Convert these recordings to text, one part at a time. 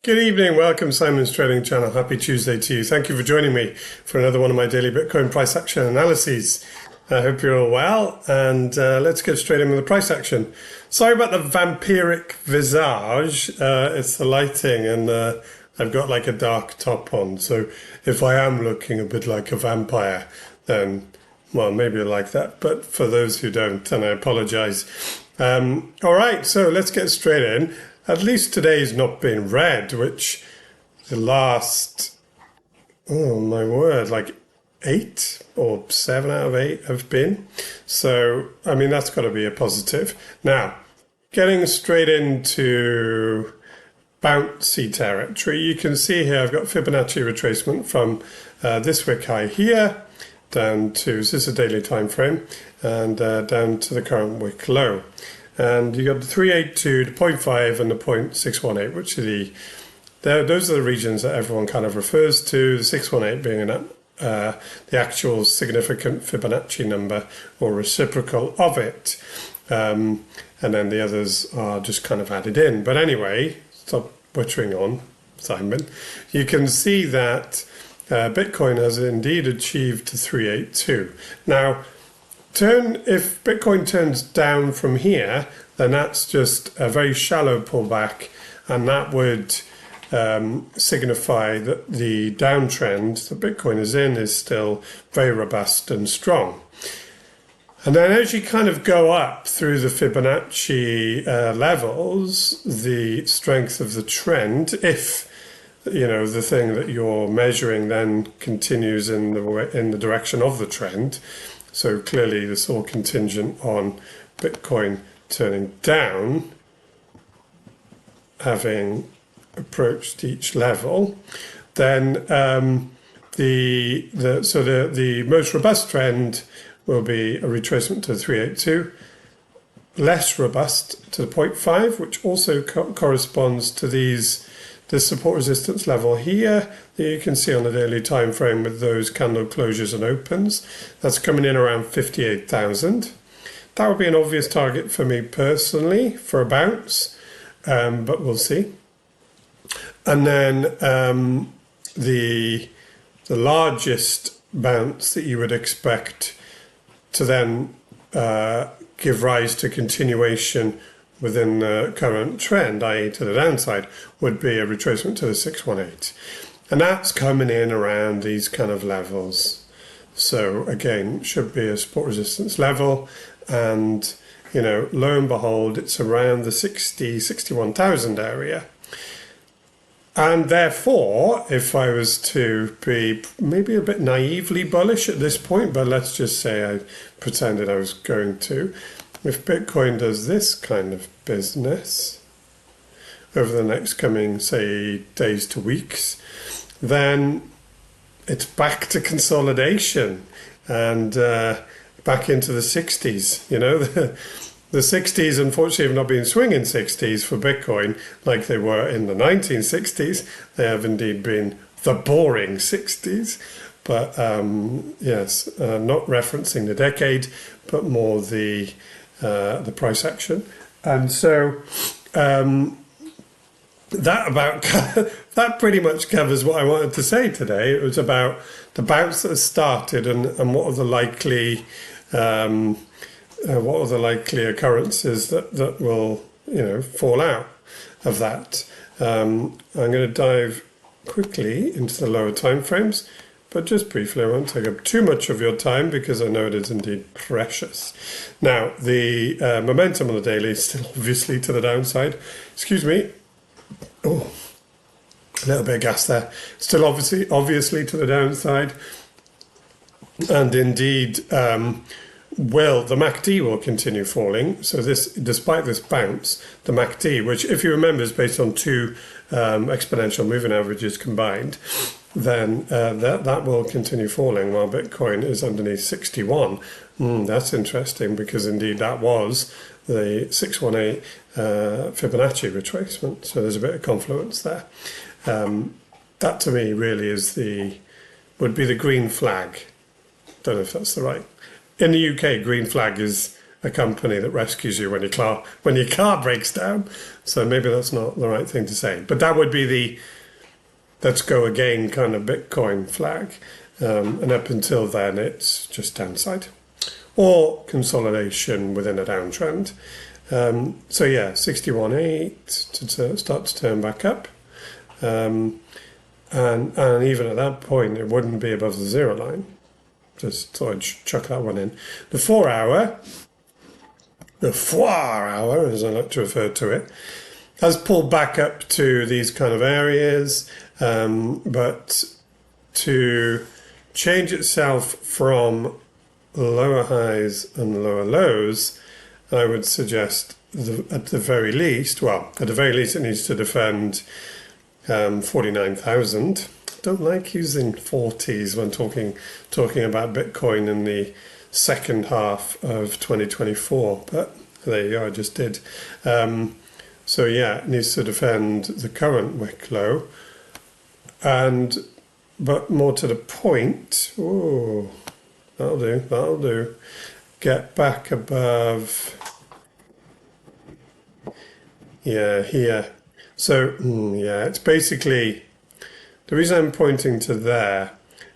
Good evening, welcome Simon's Trading Channel. Happy Tuesday to you. Thank you for joining me for another one of my daily Bitcoin price action analyses. I hope you're all well, and let's get straight in with the price action. Sorry about the vampiric visage, it's the lighting, and I've got like a dark top on, so if I am looking a bit like a vampire, then, well, maybe I like that, but for those who don't, then I apologize. All right, so let's get straight in. At least today's not been red, which the last, oh my word, like 8 or 7 out of 8 have been. So, I mean, that's got to be a positive. Now, getting straight into bouncy territory, you can see here I've got Fibonacci retracement from this wick high here down to, so this is a daily time frame, and down to the current wick low. And you got the 382, the 0.5, and the 0.618, which are those are the regions that everyone kind of refers to. The 618 being the actual significant Fibonacci number or reciprocal of it, and then the others are just kind of added in. But anyway, stop butchering on, Simon. You can see that Bitcoin has indeed achieved the 382. Now, if Bitcoin turns down from here, then that's just a very shallow pullback, and that would signify that the downtrend that Bitcoin is in is still very robust and strong. And then as you kind of go up through the Fibonacci levels, the strength of the trend, if the thing that you're measuring then continues in the direction of the trend. So clearly this is all contingent on Bitcoin turning down, having approached each level. Then the most robust trend will be a retracement to the 382, less robust to the 0.5, which also corresponds to this support resistance level here that you can see on the daily time frame with those candle closures and opens. That's coming in around 58,000. That would be an obvious target for me personally for a bounce, but we'll see. And then the largest bounce that you would expect to then give rise to continuation within the current trend, i.e. to the downside, would be a retracement to the 618. And that's coming in around these kind of levels. So again, should be a support resistance level. And, lo and behold, it's around the 61,000 area. And therefore, if I was to be maybe a bit naively bullish at this point, but let's just say I pretended I was going to, if Bitcoin does this kind of business over the next coming, say, days to weeks, then it's back to consolidation and back into the 60s. The 60s, unfortunately, have not been swinging 60s for Bitcoin like they were in the 1960s. They have indeed been the boring 60s. But yes, not referencing the decade, but more the price action. And so that pretty much covers what I wanted to say today. It was about the bounce that has started and what are the likely occurrences that will fall out of that. I'm going to dive quickly into the lower time frames. But just briefly, I won't take up too much of your time because I know it is indeed precious. Now, the momentum on the daily is still obviously to the downside. Excuse me. Oh, a little bit of gas there. Still obviously to the downside. And indeed, the MACD will continue falling. So despite this bounce, the MACD, which if you remember is based on two exponential moving averages combined, then that will continue falling while Bitcoin is underneath 61. That's interesting because indeed that was the 618 Fibonacci retracement. So there's a bit of confluence there. That to me really would be the green flag. Don't know if that's the right. In the UK, green flag is a company that rescues you when your car breaks down. So maybe that's not the right thing to say. But that would be the let's go again kind of Bitcoin flag. And up until then, it's just downside or consolidation within a downtrend. So yeah, 61.8 to start to turn back up. And even at that point, it wouldn't be above the zero line. Just thought I'd chuck that one in. The 4 hour, as I like to refer to it, has pulled back up to these kind of areas, but to change itself from lower highs and lower lows, I would suggest at the very least it needs to defend 49,000. Don't like using 40s when talking about Bitcoin in the second half of 2024, but there you go, I just did. So yeah, it needs to defend the current wick low, but more to the point, that'll do. Get back above, here. So it's basically, the reason I'm pointing to there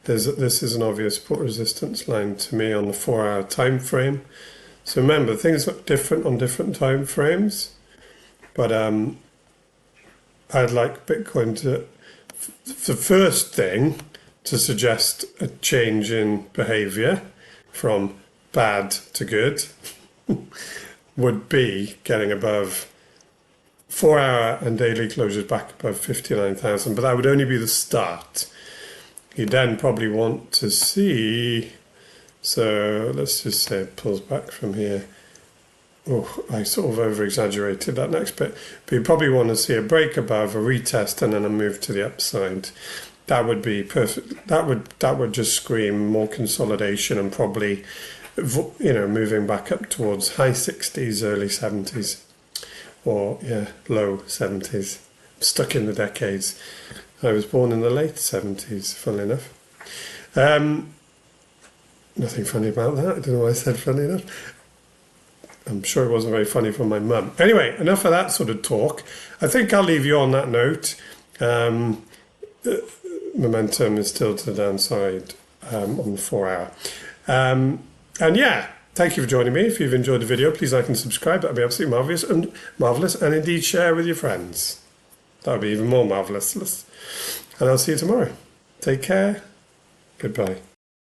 is that this is an obvious support resistance line to me on the 4 hour time frame. So remember, things look different on different time frames, but I'd like Bitcoin to, the first thing to suggest a change in behavior from bad to good would be getting above 4 hour and daily closures back above 59,000, but that would only be the start. You then probably want to see, so let's just say it pulls back from here. I sort of over exaggerated that next bit, but you probably want to see a break above, a retest, and then a move to the upside. That would be perfect. That would just scream more consolidation and probably, moving back up towards high 60s, early 70s. Or, low 70s. Stuck in the decades. I was born in the late 70s, funnily enough. Nothing funny about that. I don't know why I said funny enough. I'm sure it wasn't very funny for my mum. Anyway, enough of that sort of talk. I think I'll leave you on that note. Momentum is still to the downside on the 4 hour. Thank you for joining me. If you've enjoyed the video, please like and subscribe. That would be absolutely marvellous. And indeed share with your friends. That would be even more marvellous. And I'll see you tomorrow. Take care. Goodbye.